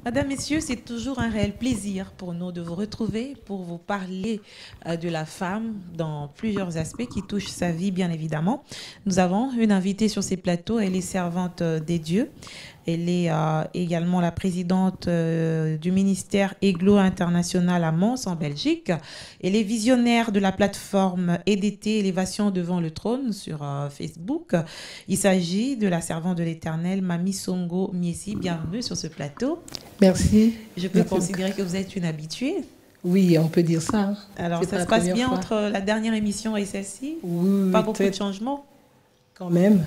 Madame, Messieurs, c'est toujours un réel plaisir pour nous de vous retrouver, pour vous parler de la femme dans plusieurs aspects qui touchent sa vie, bien évidemment. Nous avons une invitée sur ces plateaux, elle est servante des dieux. Elle est également la présidente du ministère EGLO International à Mons, en Belgique. Elle est visionnaire de la plateforme EDT, Élévation devant le trône, sur Facebook. Il s'agit de la servante de l'Éternel, Mamie Songo Miesi. Bienvenue sur ce plateau. Merci. Je peux considérer que vous êtes une habituée. Oui, on peut dire ça. Alors, ça se passe bien entre la dernière émission et celle-ci? Oui, pas beaucoup de changements? Quand même.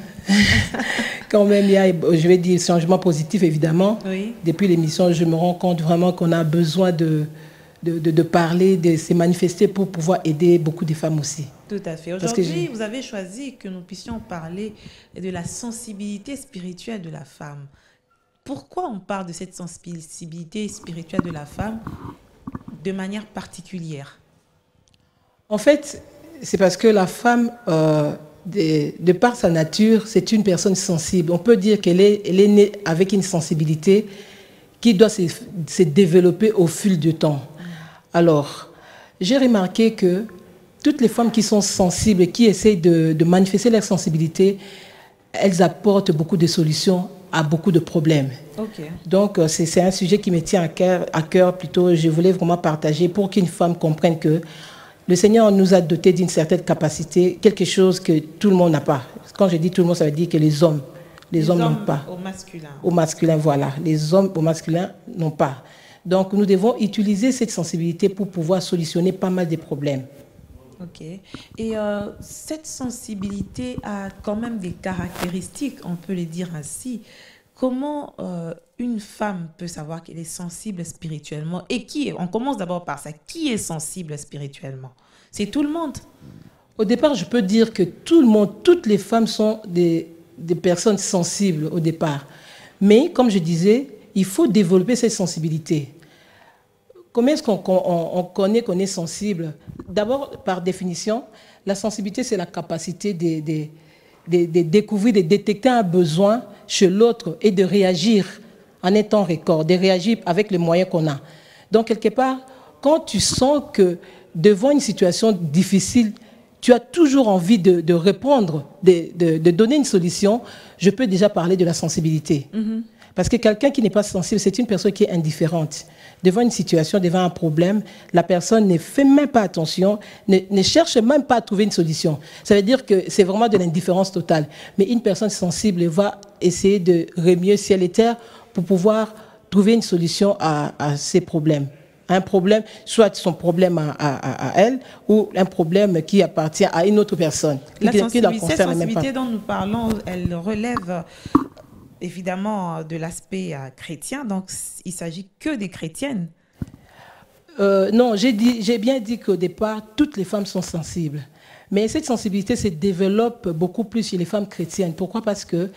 Quand même, il y a, je vais dire, changement positif, évidemment. Oui. Depuis l'émission, je me rends compte vraiment qu'on a besoin de parler, de se manifester pour pouvoir aider beaucoup de femmes aussi. Tout à fait. Aujourd'hui, vous avez choisi que nous puissions parler de la sensibilité spirituelle de la femme. Pourquoi on parle de cette sensibilité spirituelle de la femme de manière particulière? En fait, c'est parce que la femme, de par sa nature, c'est une personne sensible. On peut dire qu'elle est née avec une sensibilité qui doit se développer au fil du temps. Alors, j'ai remarqué que toutes les femmes qui sont sensibles et qui essayent de manifester leur sensibilité, elles apportent beaucoup de solutions à beaucoup de problèmes. Okay. Donc, c'est un sujet qui me tient à cœur plutôt. Je voulais vraiment partager pour qu'une femme comprenne que le Seigneur nous a dotés d'une certaine capacité, quelque chose que tout le monde n'a pas. Quand je dis tout le monde, ça veut dire que les hommes n'ont pas. Au masculin. Au masculin, voilà. Les hommes au masculin n'ont pas. Donc, nous devons utiliser cette sensibilité pour pouvoir solutionner pas mal de problèmes. Ok. Et cette sensibilité a quand même des caractéristiques, on peut les dire ainsi. Comment une femme peut savoir qu'elle est sensible spirituellement? Et on commence d'abord par ça. Qui est sensible spirituellement? C'est tout le monde. Au départ, je peux dire que tout le monde, toutes les femmes sont des personnes sensibles au départ. Mais, comme je disais, il faut développer cette sensibilité. Comment est-ce qu'on connaît qu'on est sensible? D'abord, par définition, la sensibilité, c'est la capacité de découvrir, de détecter un besoin chez l'autre et de réagir en un temps record, de réagir avec les moyens qu'on a. Donc, quelque part, quand tu sens que devant une situation difficile, tu as toujours envie de répondre, de donner une solution, je peux déjà parler de la sensibilité. Mm-hmm. Parce que quelqu'un qui n'est pas sensible, c'est une personne qui est indifférente. Devant une situation, devant un problème, la personne ne fait même pas attention, ne cherche même pas à trouver une solution. Ça veut dire que c'est vraiment de l'indifférence totale. Mais une personne sensible va essayer de remuer ciel et terre pour pouvoir trouver une solution à ses problèmes. Un problème, soit son problème à elle, ou un problème qui appartient à une autre personne. Cette sensibilité dont nous parlons, elle relève évidemment de l'aspect chrétien, donc il ne s'agit que des chrétiennes. Non, j'ai bien dit qu'au départ, toutes les femmes sont sensibles. Mais cette sensibilité se développe beaucoup plus chez les femmes chrétiennes. Pourquoi? Parce que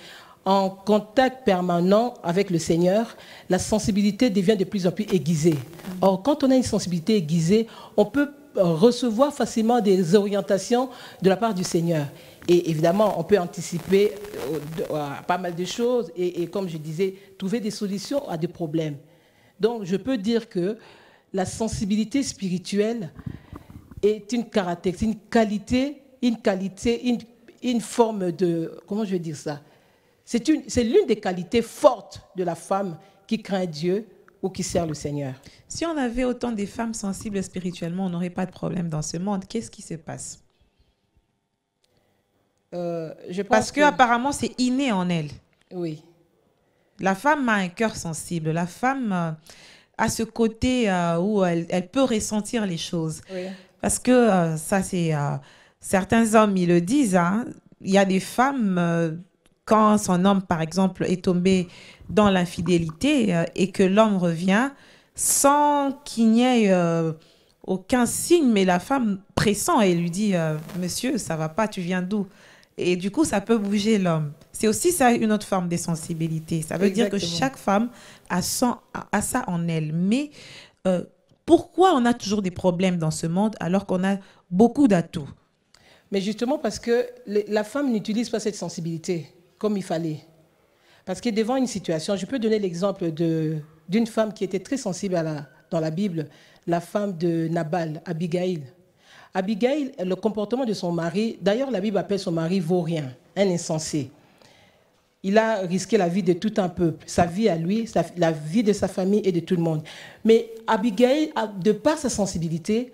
en contact permanent avec le Seigneur, la sensibilité devient de plus en plus aiguisée. Or, quand on a une sensibilité aiguisée, on peut recevoir facilement des orientations de la part du Seigneur. Et évidemment, on peut anticiper pas mal de choses et, comme je disais, trouver des solutions à des problèmes. Donc, je peux dire que la sensibilité spirituelle est une caractéristique, une qualité, une forme de... Comment je vais dire ça? C'est l'une des qualités fortes de la femme qui craint Dieu ou qui sert le Seigneur. Si on avait autant de femmes sensibles spirituellement, on n'aurait pas de problème dans ce monde. Qu'est-ce qui se passe? Parce qu'apparemment, c'est inné en elle. Oui. La femme a un cœur sensible. La femme a ce côté où elle peut ressentir les choses. Oui. Parce que ça, c'est... certains hommes, ils le disent. Hein, il y a des femmes... quand son homme, par exemple, est tombé dans l'infidélité et que l'homme revient sans qu'il n'y ait aucun signe, mais la femme pressent et lui dit « Monsieur, ça ne va pas, tu viens d'où ?» Et du coup, ça peut bouger l'homme. C'est aussi ça une autre forme de sensibilité. Ça veut Exactement. dire que chaque femme a ça en elle. Mais pourquoi on a toujours des problèmes dans ce monde alors qu'on a beaucoup d'atouts? Mais justement parce que la femme n'utilise pas cette sensibilité comme il fallait. Parce que devant une situation, je peux donner l'exemple de d'une femme qui était très sensible dans la Bible, la femme de Nabal, Abigail. Abigail, le comportement de son mari, d'ailleurs la Bible appelle son mari vaurien, un insensé. Il a risqué la vie de tout un peuple, sa vie à lui, la vie de sa famille et de tout le monde. Mais Abigail, de par sa sensibilité,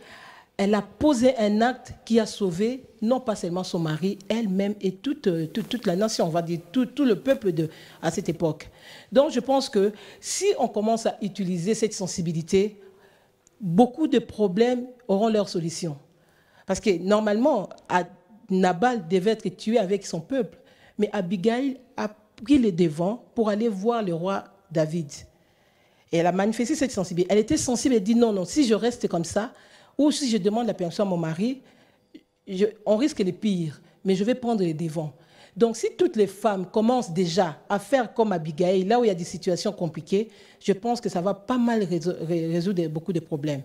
elle a posé un acte qui a sauvé non pas seulement son mari, elle-même et toute la nation, on va dire tout le peuple à cette époque. Donc je pense que si on commence à utiliser cette sensibilité, beaucoup de problèmes auront leur solution. Parce que normalement, Nabal devait être tué avec son peuple, mais Abigail a pris les devants pour aller voir le roi David. Et elle a manifesté cette sensibilité. Elle était sensible et dit non, si je reste comme ça, ou si je demande la permission à mon mari, on risque le pire, mais je vais prendre les devants. Donc si toutes les femmes commencent déjà à faire comme Abigail, là où il y a des situations compliquées, je pense que ça va pas mal résoudre beaucoup de problèmes.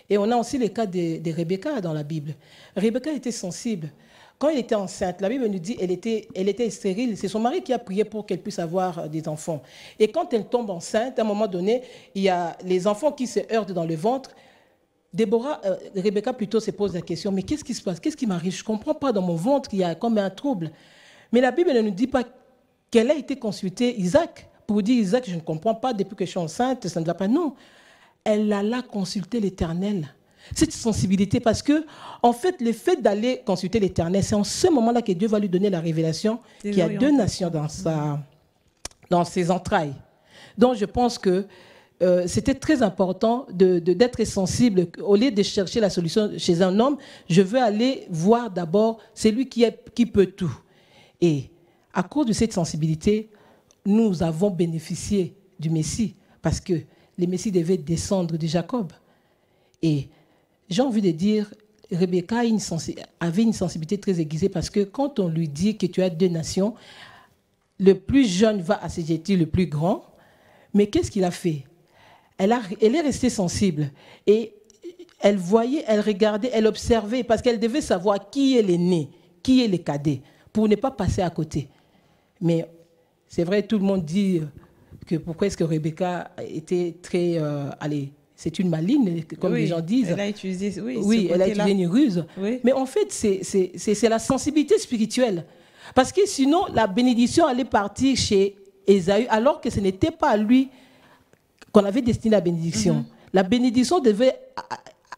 Et on a aussi le cas de Rebecca dans la Bible. Rebecca était sensible. Quand elle était enceinte, la Bible nous dit qu'elle était stérile. C'est son mari qui a prié pour qu'elle puisse avoir des enfants. Et quand elle tombe enceinte, à un moment donné, il y a les enfants qui se heurtent dans le ventre. Rebecca plutôt se pose la question, mais qu'est-ce qui se passe? Qu'est-ce qui m'arrive? Je ne comprends pas, dans mon ventre, il y a comme un trouble. Mais la Bible ne nous dit pas qu'elle a été consulter Isaac pour dire, Isaac, je ne comprends pas, depuis que je suis enceinte, ça ne va pas. Non, elle alla consulter l'Éternel. Cette sensibilité, parce que, en fait, le fait d'aller consulter l'Éternel, c'est en ce moment-là que Dieu va lui donner la révélation qu'il y a deux nations dans ses entrailles. Donc, je pense que c'était très important d'être sensible. Au lieu de chercher la solution chez un homme, je veux aller voir d'abord celui qui peut tout. Et à cause de cette sensibilité, nous avons bénéficié du Messie, parce que le Messie devait descendre de Jacob. Et j'ai envie de dire, Rebecca avait une sensibilité très aiguisée, parce que quand on lui dit que tu as deux nations, le plus jeune va assujettir le plus grand. Mais qu'est-ce qu'il a fait? Elle est restée sensible. Et elle voyait, elle regardait, elle observait, parce qu'elle devait savoir qui est l'aîné, qui est le cadet, pour ne pas passer à côté. Mais c'est vrai, tout le monde dit que pourquoi est-ce que Rebecca était très... c'est une maligne, comme les gens disent. Elle a utilisé, elle a utilisé une ruse. Oui. Mais en fait, c'est la sensibilité spirituelle. Parce que sinon, la bénédiction allait partir chez Ésaü, alors que ce n'était pas à lui qu'on avait destiné la bénédiction. La bénédiction devait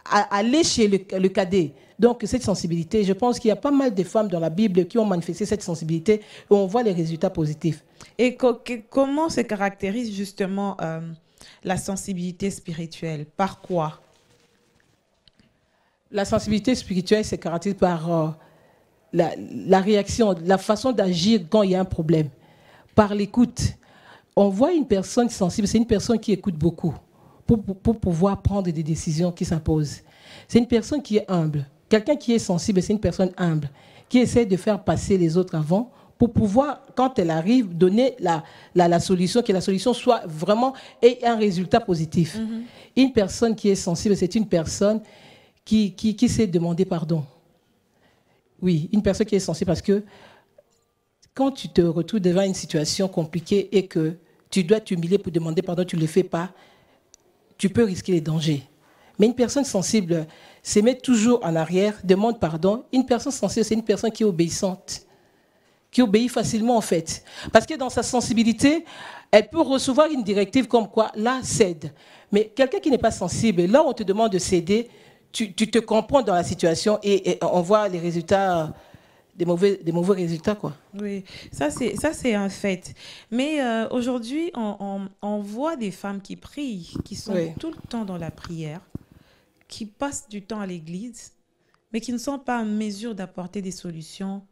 aller chez le cadet. Donc, cette sensibilité, je pense qu'il y a pas mal de femmes dans la Bible qui ont manifesté cette sensibilité et on voit les résultats positifs. Et comment se caractérise justement la sensibilité spirituelle? Par quoi? La sensibilité spirituelle se caractérise par la réaction, la façon d'agir quand il y a un problème. Par l'écoute. On voit une personne sensible, c'est une personne qui écoute beaucoup pour pouvoir prendre des décisions qui s'imposent. C'est une personne qui est humble. Quelqu'un qui est sensible, c'est une personne humble, qui essaie de faire passer les autres avant pour pouvoir, quand elle arrive, donner la solution, que la solution soit vraiment ait un résultat positif. Une personne qui est sensible, c'est une personne qui sait demander pardon. Oui, une personne qui est sensible, parce que quand tu te retrouves devant une situation compliquée et que tu dois t'humilier pour demander pardon, tu ne le fais pas, tu peux risquer les dangers. Mais une personne sensible se met toujours en arrière, demande pardon. Une personne sensible, c'est une personne qui est obéissante, qui obéit facilement en fait. Parce que dans sa sensibilité, elle peut recevoir une directive comme quoi, là, cède. Mais quelqu'un qui n'est pas sensible, là où on te demande de céder, tu te comprends dans la situation et on voit les résultats... Des mauvais résultats, quoi. Oui, ça c'est un fait. Mais aujourd'hui, on voit des femmes qui prient, qui sont tout le temps dans la prière, qui passent du temps à l'église, mais qui ne sont pas en mesure d'apporter des solutions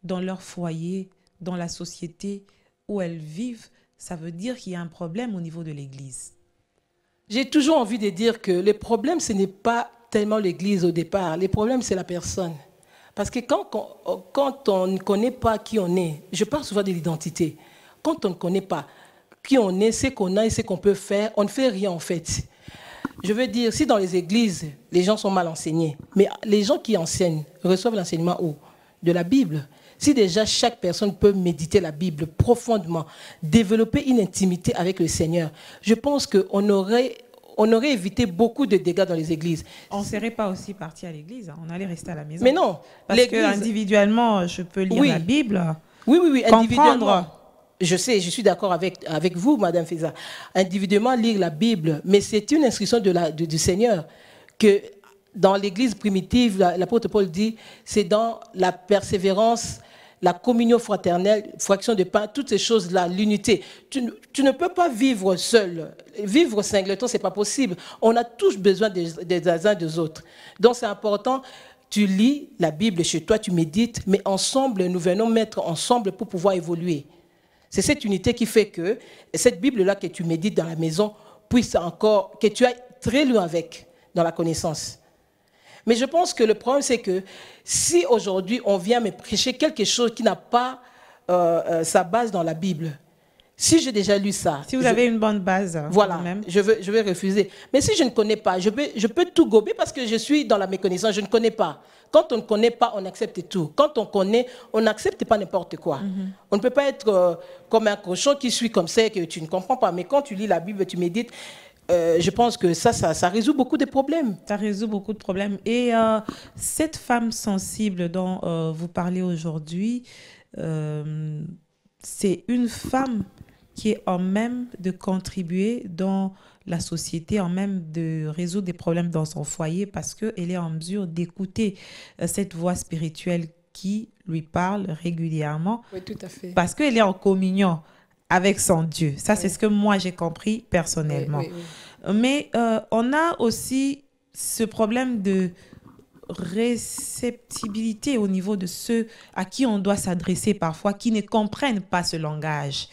dans leur foyer, dans la société où elles vivent. Ça veut dire qu'il y a un problème au niveau de l'église. J'ai toujours envie de dire que le problème, ce n'est pas tellement l'église au départ. Le problème, c'est la personne. Parce que quand on ne connaît pas qui on est, je parle souvent de l'identité. Quand on ne connaît pas qui on est, ce qu'on a et ce qu'on peut faire, on ne fait rien en fait. Je veux dire, si dans les églises, les gens sont mal enseignés, mais les gens qui enseignent reçoivent l'enseignement où? De la Bible. Si déjà chaque personne peut méditer la Bible profondément, développer une intimité avec le Seigneur, je pense qu'on aurait évité beaucoup de dégâts dans les églises. On ne serait pas aussi parti à l'église, hein. On allait rester à la maison. Mais non, parce que individuellement, je peux lire la Bible. Oui, individuellement. Je sais, je suis d'accord avec vous, Madame Feza. Individuellement, lire la Bible, mais c'est une instruction du Seigneur que dans l'Église primitive, l'apôtre Paul dit, c'est dans la persévérance, la communion fraternelle, fraction de pain, toutes ces choses-là, l'unité. Tu ne peux pas vivre seul. Vivre singleton, ce n'est pas possible. On a tous besoin des uns des autres. Donc c'est important. Tu lis la Bible chez toi, tu médites, mais ensemble, nous venons mettre ensemble pour pouvoir évoluer. C'est cette unité qui fait que cette Bible-là que tu médites dans la maison puisse encore, que tu ailles très loin avec, dans la connaissance. Mais je pense que le problème, c'est que si aujourd'hui on vient me prêcher quelque chose qui n'a pas sa base dans la Bible, si j'ai déjà lu ça... Si vous avez une bonne base. Voilà, je vais refuser. Mais si je ne connais pas, je peux tout gober parce que je suis dans la méconnaissance, je ne connais pas. Quand on ne connaît pas, on accepte tout. Quand on connaît, on n'accepte pas n'importe quoi. On ne peut pas être comme un cochon qui suit comme ça et que tu ne comprends pas. Mais quand tu lis la Bible, tu médites, je pense que ça résout beaucoup de problèmes. Ça résout beaucoup de problèmes. Et cette femme sensible dont vous parlez aujourd'hui, c'est une femme qui est en même de contribuer dans la société, en même de résoudre des problèmes dans son foyer parce qu'elle est en mesure d'écouter cette voix spirituelle qui lui parle régulièrement. Oui, tout à fait. Parce qu'elle est en communion avec son Dieu. Ça, c'est ce que moi, j'ai compris personnellement. Oui. Mais on a aussi ce problème de réceptibilité au niveau de ceux à qui on doit s'adresser parfois, qui ne comprennent pas ce langage.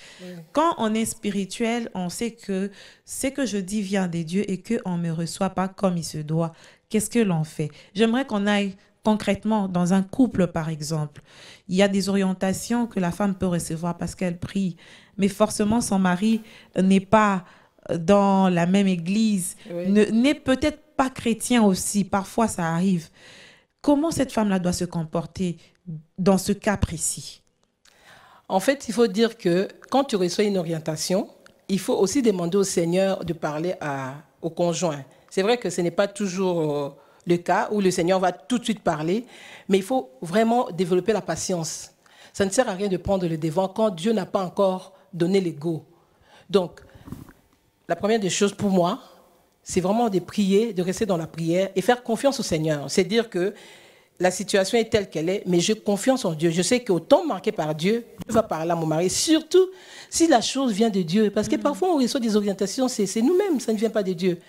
Quand on est spirituel, on sait que ce que je dis vient des dieux et qu'on ne me reçoit pas comme il se doit. Qu'est-ce que l'on fait? J'aimerais qu'on aille concrètement dans un couple, par exemple. Il y a des orientations que la femme peut recevoir parce qu'elle prie, mais forcément son mari n'est pas dans la même église, n'est peut-être pas chrétien aussi, parfois ça arrive. Comment cette femme-là doit se comporter dans ce cas précis? En fait, il faut dire que quand tu reçois une orientation, il faut aussi demander au Seigneur de parler au conjoint. C'est vrai que ce n'est pas toujours le cas où le Seigneur va tout de suite parler, mais il faut vraiment développer la patience. Ça ne sert à rien de prendre le devant quand Dieu n'a pas encore donné le go. Donc, la première des choses pour moi, c'est vraiment de prier, de rester dans la prière et faire confiance au Seigneur. C'est dire que la situation est telle qu'elle est, mais j'ai confiance en Dieu. Je sais qu'au temps marqué par Dieu, Dieu va parler à mon mari, surtout si la chose vient de Dieu. Parce que parfois, on reçoit des orientations, c'est nous-mêmes, ça ne vient pas de Dieu.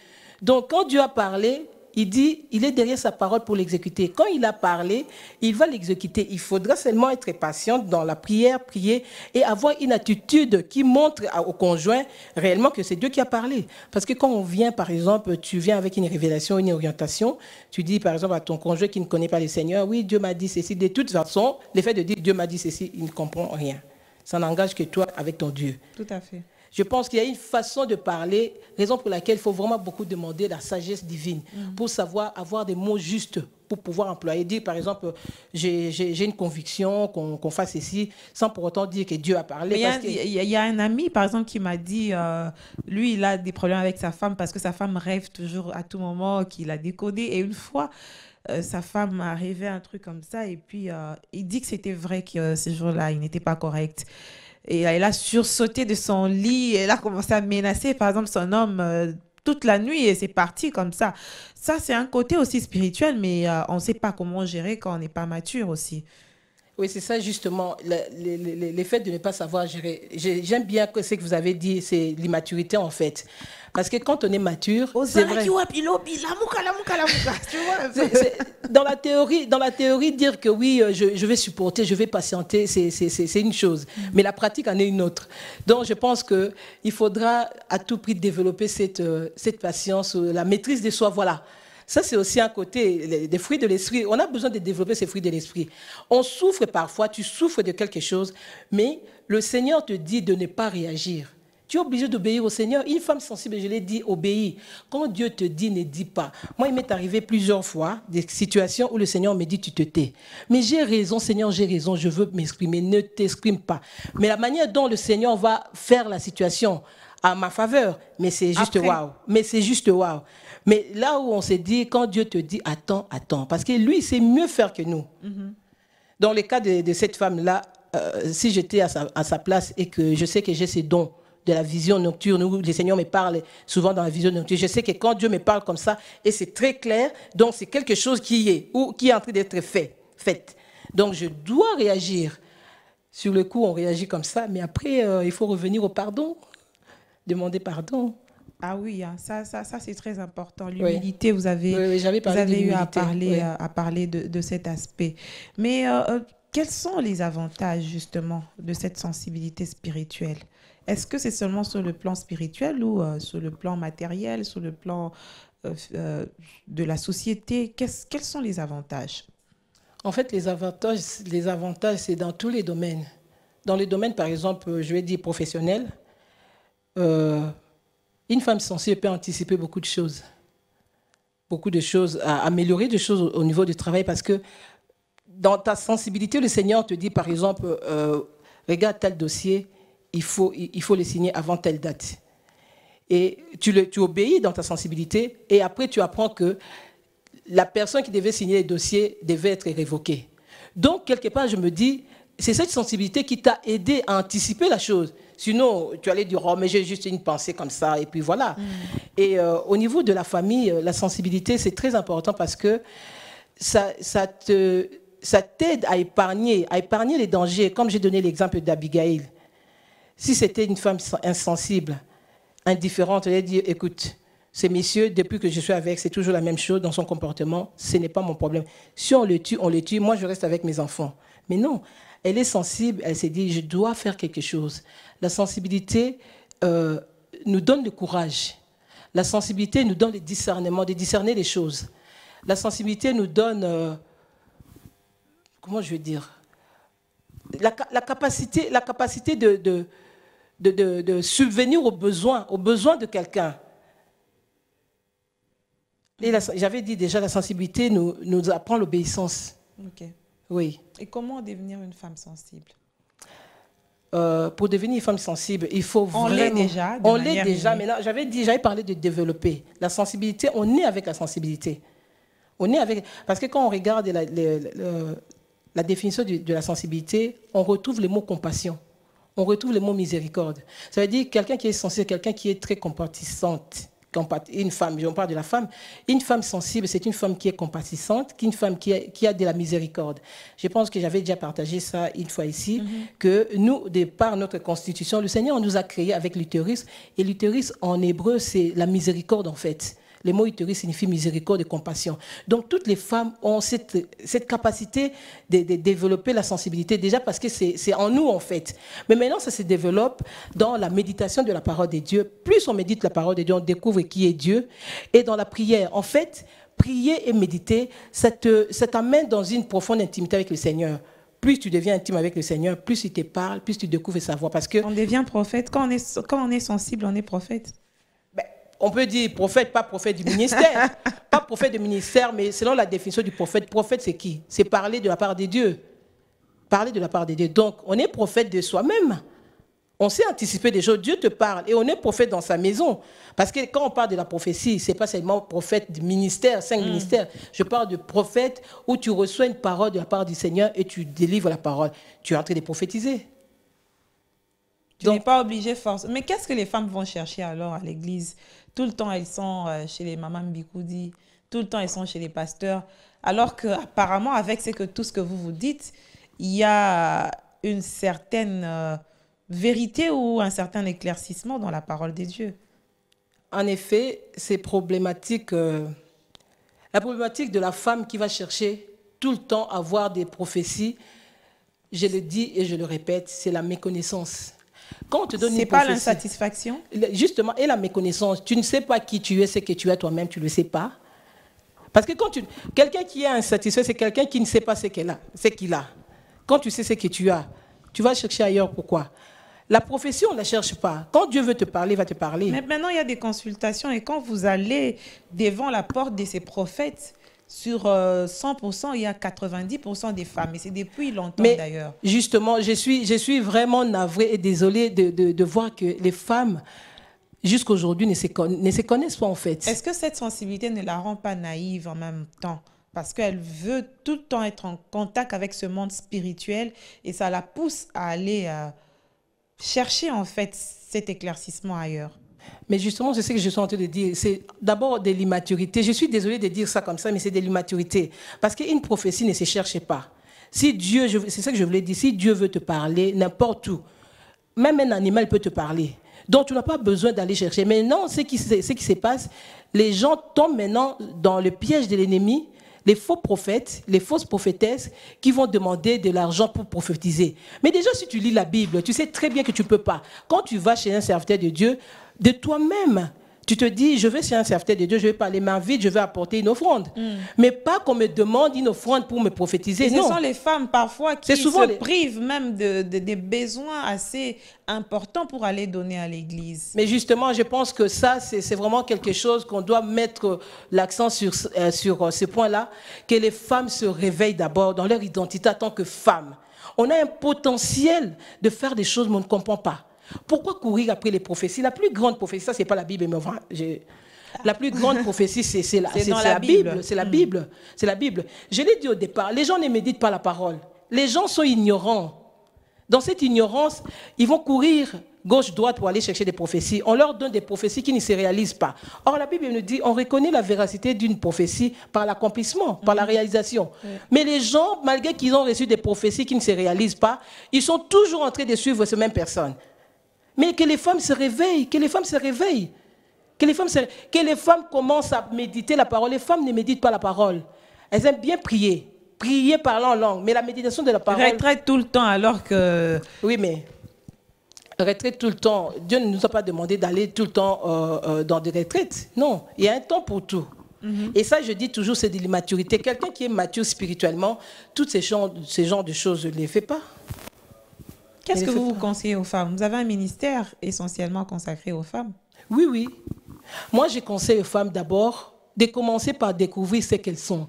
Donc, quand Dieu a parlé, il dit, il est derrière sa parole pour l'exécuter. Quand il a parlé, il va l'exécuter. Il faudra seulement être patient dans la prière, prier et avoir une attitude qui montre au conjoint réellement que c'est Dieu qui a parlé. Parce que quand on vient, par exemple, tu viens avec une révélation, une orientation, tu dis par exemple à ton conjoint qui ne connaît pas le Seigneur, oui, Dieu m'a dit ceci. De toute façon, le fait de dire Dieu m'a dit ceci, il ne comprend rien. Ça n'engage que toi avec ton Dieu. Tout à fait. Je pense qu'il y a une façon de parler, raison pour laquelle il faut vraiment beaucoup demander la sagesse divine pour savoir avoir des mots justes pour pouvoir employer. Dire, par exemple, j'ai une conviction qu'on fasse ici, sans pour autant dire que Dieu a parlé. Il y a un ami, par exemple, qui m'a dit, lui, il a des problèmes avec sa femme parce que sa femme rêve toujours à tout moment qu'il a décodé. Et une fois, sa femme a rêvé un truc comme ça et puis il dit que c'était vrai que ce jour-là, il n'était pas correct. Et elle a sursauté de son lit, elle a commencé à menacer, par exemple, son homme toute la nuit et c'est parti comme ça. Ça, c'est un côté aussi spirituel, mais on ne sait pas comment gérer quand on n'est pas mature aussi. Oui, c'est ça justement, le fait de ne pas savoir gérer. J'aime bien ce que vous avez dit, c'est l'immaturité en fait. Parce que quand on est mature, c'est vrai. Tu vois, dans la théorie, dire que oui, je vais supporter, je vais patienter, c'est une chose. Mais la pratique en est une autre. Donc, je pense qu'il faudra à tout prix développer cette patience, la maîtrise de soi, voilà. Ça, c'est aussi un côté des fruits de l'esprit. On a besoin de développer ces fruits de l'esprit. On souffre parfois, tu souffres de quelque chose, mais le Seigneur te dit de ne pas réagir. Tu es obligé d'obéir au Seigneur. Une femme sensible, je l'ai dit, obéit. Quand Dieu te dit, ne dis pas. Moi, il m'est arrivé plusieurs fois des situations où le Seigneur me dit, tu te tais. Mais j'ai raison, Seigneur, j'ai raison, je veux m'exprimer. Ne t'exprime pas. Mais la manière dont le Seigneur va faire la situation à ma faveur, mais c'est juste waouh. Mais c'est juste waouh. Mais là où on s'est dit, quand Dieu te dit, attends, attends. Parce que lui, il sait mieux faire que nous. Dans le cas de cette femme-là, si j'étais à sa place et que je sais que j'ai ces dons de la vision nocturne, où le Seigneur me parle souvent dans la vision nocturne, je sais que quand Dieu me parle comme ça, et c'est très clair, donc c'est quelque chose qui est en train d'être fait. Donc je dois réagir. Sur le coup, on réagit comme ça, mais après, il faut revenir au pardon, demander pardon. Ah oui, hein, ça c'est très important. L'humilité, vous avez eu à parler de cet aspect. Mais quels sont les avantages justement de cette sensibilité spirituelle? Est-ce que c'est seulement sur le plan spirituel ou sur le plan matériel, sur le plan de la société? Quels sont les avantages? En fait, les avantages, c'est dans tous les domaines. Dans les domaines, par exemple, je vais dire professionnel, une femme sensible peut anticiper beaucoup de choses, à améliorer des choses au niveau du travail, parce que dans ta sensibilité, le Seigneur te dit, par exemple, regarde tel dossier, il faut le signer avant telle date. Et tu obéis dans ta sensibilité, et après tu apprends que la personne qui devait signer les dossiers devait être révoquée. Donc, quelque part, je me dis, c'est cette sensibilité qui t'a aidé à anticiper la chose. Sinon, tu allais dire, oh, mais j'ai juste une pensée comme ça, et puis voilà. Et au niveau de la famille, la sensibilité, c'est très important parce que ça t'aide à épargner les dangers. Comme j'ai donné l'exemple d'Abigail. Si c'était une femme insensible, indifférente, elle allait dire, écoute, ces messieurs, depuis que je suis avec, c'est toujours la même chose dans son comportement, ce n'est pas mon problème. Si on le tue, moi je reste avec mes enfants. Mais non, elle est sensible, elle s'est dit, je dois faire quelque chose. La sensibilité nous donne le courage. La sensibilité nous donne le discernement, de discerner les choses. La sensibilité nous donne, comment je vais dire, la capacité de subvenir aux besoins de quelqu'un. Et j'avais dit déjà, la sensibilité nous apprend l'obéissance. Ok. Oui. Et comment devenir une femme sensible? Pour devenir une femme sensible, il faut vraiment... On l'est déjà, mais là, j'avais parlé de développer. La sensibilité, on est avec la sensibilité. Parce que quand on regarde la définition de la sensibilité, on retrouve le mot compassion. On retrouve le mot miséricorde. Ça veut dire quelqu'un qui est sensible, quelqu'un qui est très compatissante. Une femme, on parle de la femme, une femme sensible, c'est une femme qui est compatissante, une femme qui a de la miséricorde. Je pense que j'avais déjà partagé ça une fois ici, que nous, de par notre constitution, le Seigneur nous a créés avec l'utérus, et l'utérus en hébreu, c'est la miséricorde en fait. Le mot utérus signifie miséricorde et compassion. Donc, toutes les femmes ont cette capacité de développer la sensibilité, déjà parce que c'est en nous, en fait. Mais maintenant, ça se développe dans la méditation de la parole de Dieu. Plus on médite la parole de Dieu, on découvre qui est Dieu. Et dans la prière, en fait, prier et méditer, ça t'amène dans une profonde intimité avec le Seigneur. Plus tu deviens intime avec le Seigneur, plus il te parle, plus tu découvres sa voix. Parce que on devient prophète. Quand on est sensible, on est prophète. On peut dire prophète, pas prophète du ministère. Pas prophète du ministère, mais selon la définition du prophète, prophète c'est qui? C'est parler de la part de Dieu. Parler de la part de Dieu. Donc, on est prophète de soi-même. On sait anticiper des choses. Dieu te parle et on est prophète dans sa maison. Parce que quand on parle de la prophétie, ce n'est pas seulement prophète du ministère, 5 ministères. Je parle de prophète où tu reçois une parole de la part du Seigneur et tu délivres la parole. Tu es en train de prophétiser. Tu n'es pas obligé force. Mais qu'est-ce que les femmes vont chercher alors à l'église? Tout le temps, elles sont chez les mamans Bikoudi. Tout le temps, elles sont chez les pasteurs. Alors qu'apparemment, avec tout ce que vous dites, il y a une certaine vérité ou un certain éclaircissement dans la parole de Dieu. En effet, c'est problématique. La problématique de la femme qui va chercher tout le temps à avoir des prophéties, je le dis et je le répète, c'est la méconnaissance. Quand on te donne une prophétie, c'est pas l'insatisfaction? Justement, et la méconnaissance. Tu ne sais pas qui tu es, ce que tu es toi-même, tu ne le sais pas. Parce que quelqu'un qui est insatisfait, c'est quelqu'un qui ne sait pas ce qu'il a. Quand tu sais ce que tu as, tu vas chercher ailleurs. Pourquoi? La prophétie, on ne la cherche pas. Quand Dieu veut te parler, il va te parler. Mais maintenant, il y a des consultations et quand vous allez devant la porte de ces prophètes, sur 100%, il y a 90% des femmes. Et c'est depuis longtemps Mais d'ailleurs. justement, je suis vraiment navrée et désolée de voir que les femmes, jusqu'aujourd'hui, ne se connaissent pas en fait. Est-ce que cette sensibilité ne la rend pas naïve en même temps? Parce qu'elle veut tout le temps être en contact avec ce monde spirituel et ça la pousse à aller chercher en fait cet éclaircissement ailleurs. Mais justement, c'est ce que je suis en train de dire. C'est d'abord de l'immaturité. Je suis désolée de dire ça comme ça, mais c'est de l'immaturité. Parce qu'une prophétie ne se cherche pas. Si Dieu, c'est ça que je voulais dire, si Dieu veut te parler, n'importe où, même un animal peut te parler. Donc, tu n'as pas besoin d'aller chercher. Maintenant, ce qui se passe, les gens tombent maintenant dans le piège de l'ennemi, les faux prophètes, les fausses prophétesses qui vont demander de l'argent pour prophétiser. Mais déjà, si tu lis la Bible, tu sais très bien que tu ne peux pas. Quand tu vas chez un serviteur de Dieu, de toi-même, tu te dis, je vais chez un serviteur de Dieu, je vais parler main vide, je vais apporter une offrande. Mais pas qu'on me demande une offrande pour me prophétiser. Et ce non. sont les femmes parfois qui se privent même des besoins assez importants pour aller donner à l'église. Mais justement, je pense que ça, c'est vraiment quelque chose qu'on doit mettre l'accent sur ce point-là, que les femmes se réveillent d'abord dans leur identité en tant que femmes. On a un potentiel de faire des choses, mais on ne comprend pas. Pourquoi courir après les prophéties? La plus grande prophétie, ça, ce n'est pas la Bible, mais enfin, la plus grande prophétie, c'est la Bible. C'est la Bible. C'est la Bible. Je l'ai dit au départ, les gens ne méditent pas la parole. Les gens sont ignorants. Dans cette ignorance, ils vont courir gauche-droite pour aller chercher des prophéties. On leur donne des prophéties qui ne se réalisent pas. Or, la Bible nous dit, on reconnaît la véracité d'une prophétie par l'accomplissement, par la réalisation. Mais les gens, malgré qu'ils ont reçu des prophéties qui ne se réalisent pas, ils sont toujours en train de suivre ces mêmes personnes. Mais que les femmes se réveillent, que les femmes se réveillent, que les femmes commencent à méditer la parole. Les femmes ne méditent pas la parole. Elles aiment bien prier parlant en langue, mais la méditation de la parole... Retraite tout le temps alors que... Oui, mais retraite tout le temps. Dieu ne nous a pas demandé d'aller tout le temps dans des retraites. Non, il y a un temps pour tout. Et ça, je dis toujours, c'est de l'immaturité. Quelqu'un qui est mature spirituellement, tous ces genres de choses ne les fait pas. Qu'est-ce que vous conseillez aux femmes? Vous avez un ministère essentiellement consacré aux femmes. Oui, oui. Moi, je conseille aux femmes d'abord de commencer par découvrir ce qu'elles sont.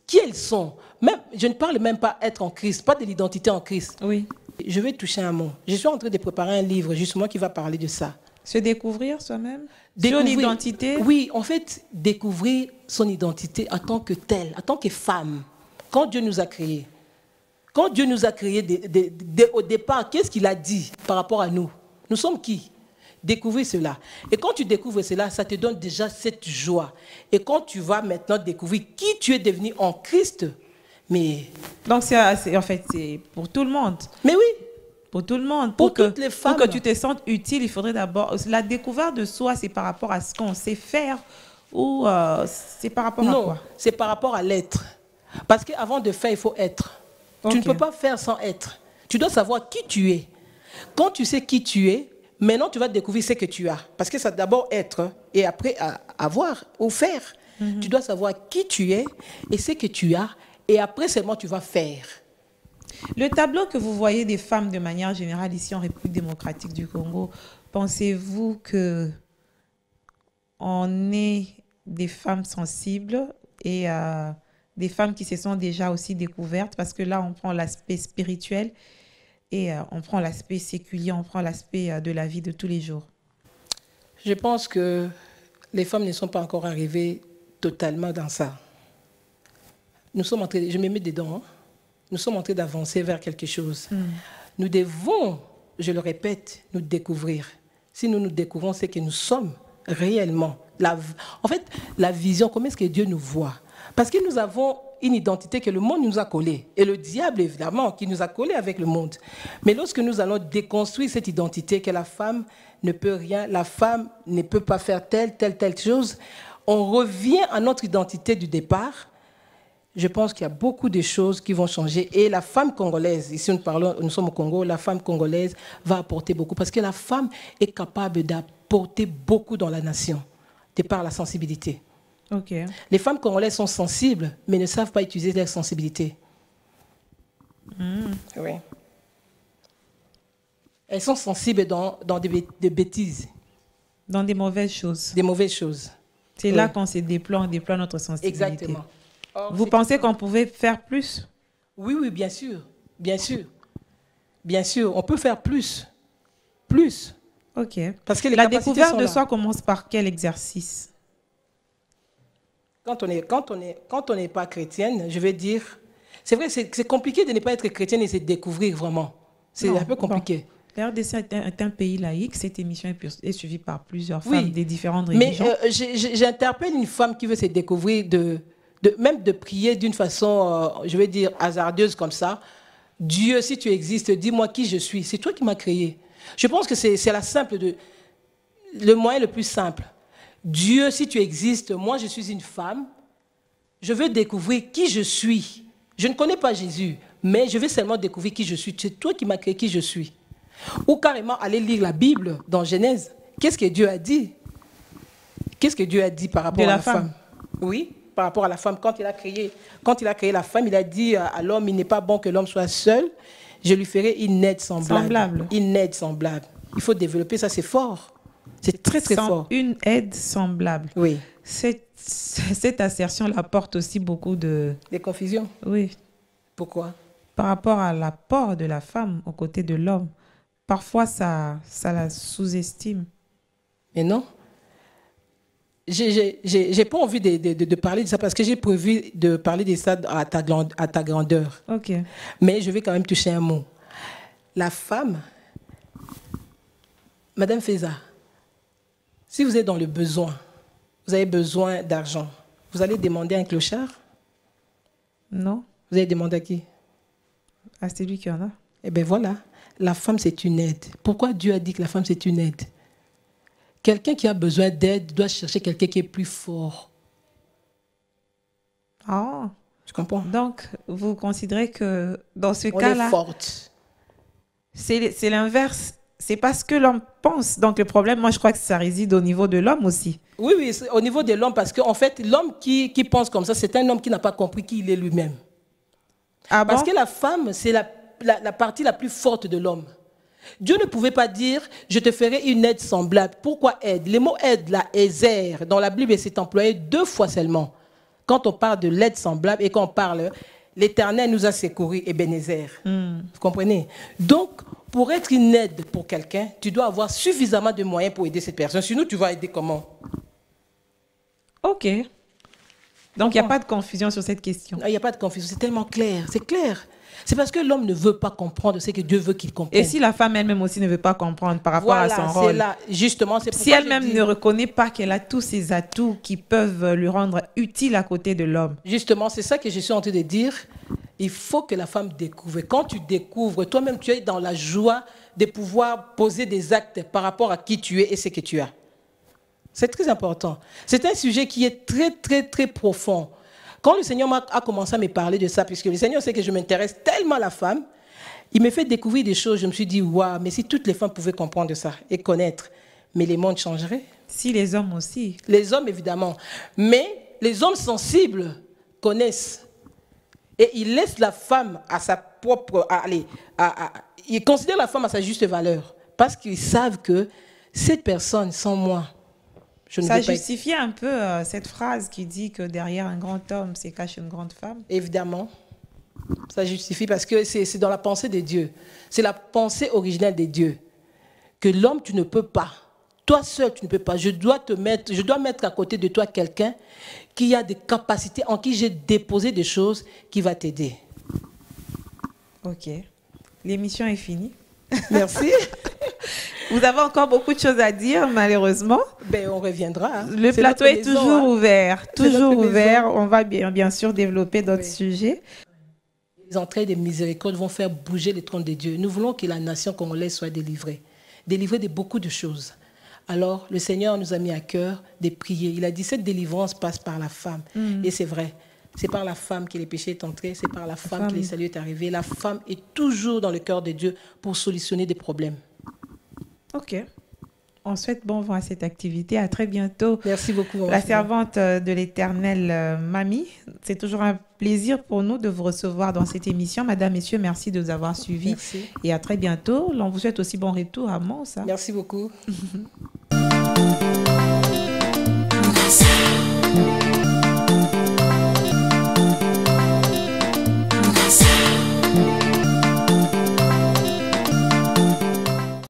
Qui elles sont. Même, je ne parle même pas être en Christ, pas de l'identité en Christ. Oui. Je vais toucher un mot. Je suis en train de préparer un livre justement qui va parler de ça. Se découvrir soi-même? Sur l'identité? Oui, en fait, découvrir son identité en tant que telle, en tant que femme. Quand Dieu nous a créés. Quand Dieu nous a créés au départ, qu'est-ce qu'il a dit par rapport à nous? Nous sommes qui? Découvrir cela. Et quand tu découvres cela, ça te donne déjà cette joie. Et quand tu vas maintenant découvrir qui tu es devenu en Christ, mais... Donc, en fait, c'est pour tout le monde. Mais oui. Pour tout le monde. Pour toutes les femmes. Pour que tu te sentes utile, il faudrait d'abord... La découverte de soi, c'est par rapport à ce qu'on sait faire ou c'est par rapport à quoi? Non, c'est par rapport à l'être. Parce qu'avant de faire, il faut être. Tu ne peux pas faire sans être. Tu dois savoir qui tu es. Quand tu sais qui tu es, maintenant tu vas découvrir ce que tu as. Parce que ça d'abord être et après avoir ou faire. Tu dois savoir qui tu es et ce que tu as et après seulement tu vas faire. Le tableau que vous voyez des femmes de manière générale ici en République démocratique du Congo, pensez-vous que on est des femmes sensibles et des femmes qui se sont déjà aussi découvertes, parce que là, on prend l'aspect spirituel et on prend l'aspect séculier, on prend l'aspect de la vie de tous les jours. Je pense que les femmes ne sont pas encore arrivées totalement dans ça. Nous sommes en train, je me mets dedans, nous sommes en train d'avancer vers quelque chose. Nous devons, je le répète, nous découvrir. Si nous nous découvrons, c'est que nous sommes réellement. En fait, la vision, comment est-ce que Dieu nous voit? Parce que nous avons une identité que le monde nous a collée. Et le diable, évidemment, qui nous a collés avec le monde. Mais lorsque nous allons déconstruire cette identité, que la femme ne peut rien, la femme ne peut pas faire telle chose, on revient à notre identité du départ. Je pense qu'il y a beaucoup de choses qui vont changer. Et la femme congolaise, ici nous sommes au Congo, la femme congolaise va apporter beaucoup. Parce que la femme est capable d'apporter beaucoup dans la nation, de par la sensibilité. Okay. Les femmes congolaises sont sensibles, mais ne savent pas utiliser leur sensibilité. Oui. Elles sont sensibles dans des bêtises, Dans des mauvaises choses. des mauvaises choses. C'est là qu'on se déploie, on déploie notre sensibilité. Exactement. Or, Vous pensez qu'on pouvait faire plus? Oui, oui, bien sûr. Bien sûr. Bien sûr, on peut faire plus. Plus. Ok. Parce que les La capacités découverte sont de là. soi commence par quel exercice? Quand on n'est pas chrétienne, je vais dire, c'est vrai, c'est compliqué de ne pas être chrétienne et se découvrir vraiment. C'est Non, un peu compliqué. bon. La RDC est un pays laïque. Cette émission est suivie par plusieurs Oui, femmes des différentes mais religions. j'interpelle une femme qui veut se découvrir, même de prier d'une façon, je vais dire, hasardeuse comme ça. Dieu, si tu existes, dis-moi qui je suis. C'est toi qui m'as créé. Je pense que c'est le moyen le plus simple. Dieu, si tu existes, moi je suis une femme, je veux découvrir qui je suis. Je ne connais pas Jésus, mais je veux seulement découvrir qui je suis. C'est toi qui m'as créé qui je suis. Ou carrément aller lire la Bible dans Genèse. Qu'est-ce que Dieu a dit? Qu'est-ce que Dieu a dit par rapport à la femme? Oui, par rapport à la femme. Quand il a créé la femme, il a dit à l'homme, il n'est pas bon que l'homme soit seul. Je lui ferai une aide semblable. Une aide semblable. Il faut développer ça, c'est fort. C'est très, très fort. Une aide semblable. Oui. Cette assertion-là porte aussi beaucoup de... Des confusions. Oui. Pourquoi? Par rapport à l'apport de la femme aux côtés de l'homme. Parfois, ça la sous-estime. Mais non. J'ai pas envie de parler de ça parce que j'ai prévu de parler de ça à ta grandeur. Ok. Mais je vais quand même toucher un mot. La femme, Madame Feza, si vous êtes dans le besoin, vous avez besoin d'argent, vous allez demander à un clochard? Non. Vous allez demander à qui? À celui qui en a. Eh bien voilà, la femme c'est une aide. Pourquoi Dieu a dit que la femme c'est une aide? Quelqu'un qui a besoin d'aide doit chercher quelqu'un qui est plus fort. Ah. Tu comprends? Donc, vous considérez que dans ce On cas-là, est forte. c'est l'inverse. C'est pas ce que l'homme pense. Donc, le problème, moi, je crois que ça réside au niveau de l'homme aussi. Oui, oui, c'est au niveau de l'homme, parce qu'en fait, l'homme qui pense comme ça, c'est un homme qui n'a pas compris qui il est lui-même. Ah bon? Parce que la femme, c'est la partie la plus forte de l'homme. Dieu ne pouvait pas dire « je te ferai une aide semblable ». Pourquoi aide? Le mot aide, la Ezer, dans la Bible, c'est employé 2 fois seulement. Quand on parle de l'aide semblable et quand on parle « l'Éternel nous a secourus, Ebenezer ». Vous comprenez? Donc, pour être une aide pour quelqu'un, tu dois avoir suffisamment de moyens pour aider cette personne. Sinon, tu vas aider comment? Ok. Donc, il n'y a pas de confusion sur cette question. Il n'y a pas de confusion, c'est tellement clair, c'est clair. C'est parce que l'homme ne veut pas comprendre ce que Dieu veut qu'il comprenne. Et si la femme elle-même aussi ne veut pas comprendre par rapport à son rôle, là, justement, c'est si elle-même ne reconnaît pas qu'elle a tous ces atouts qui peuvent lui rendre utile à côté de l'homme. Justement, c'est ça que je suis en train de dire. Il faut que la femme découvre. Quand tu découvres, toi-même, tu es dans la joie de pouvoir poser des actes par rapport à qui tu es et ce que tu as. C'est très important. C'est un sujet qui est très, très, très profond. Quand le Seigneur a commencé à me parler de ça, puisque le Seigneur sait que je m'intéresse tellement à la femme, il me fait découvrir des choses. Je me suis dit, waouh, mais si toutes les femmes pouvaient comprendre ça et connaître, mais les mondes changeraient. Si les hommes aussi. Les hommes, évidemment. Mais les hommes sensibles connaissent. Et ils laissent la femme à sa propre... ils considèrent la femme à sa juste valeur. Parce qu'ils savent que cette personne, sans moi, ça justifie un peu cette phrase qui dit que derrière un grand homme se cache une grande femme. Évidemment. Ça justifie parce que c'est dans la pensée de Dieu. C'est la pensée originelle de Dieu. Que l'homme, tu ne peux pas. Toi seul, tu ne peux pas. Je dois mettre à côté de toi quelqu'un qui a des capacités, en qui j'ai déposé des choses, qui va t'aider. Ok. L'émission est finie. Merci. Vous avez encore beaucoup de choses à dire, malheureusement. Ben, on reviendra. Hein. Le plateau est toujours ouvert. Toujours ouvert. On va bien sûr développer d'autres sujets. Les entrées des miséricordes vont faire bouger les trônes de Dieu. Nous voulons que la nation congolaise soit délivrée. Délivrée de beaucoup de choses. Alors, le Seigneur nous a mis à cœur de prier. Il a dit, cette délivrance passe par la femme. Et c'est vrai. C'est par la femme que les péchés est entré. C'est par la femme que le salut est arrivé. La femme est toujours dans le cœur de Dieu pour solutionner des problèmes. Ok. On souhaite bon vent à cette activité. À très bientôt. Merci beaucoup. La servante de l'Éternel, Mamie, C'est toujours un plaisir pour nous de vous recevoir dans cette émission. Madame, messieurs, merci de nous avoir suivis. Merci. Et à très bientôt. On vous souhaite aussi bon retour à Mons. Merci beaucoup.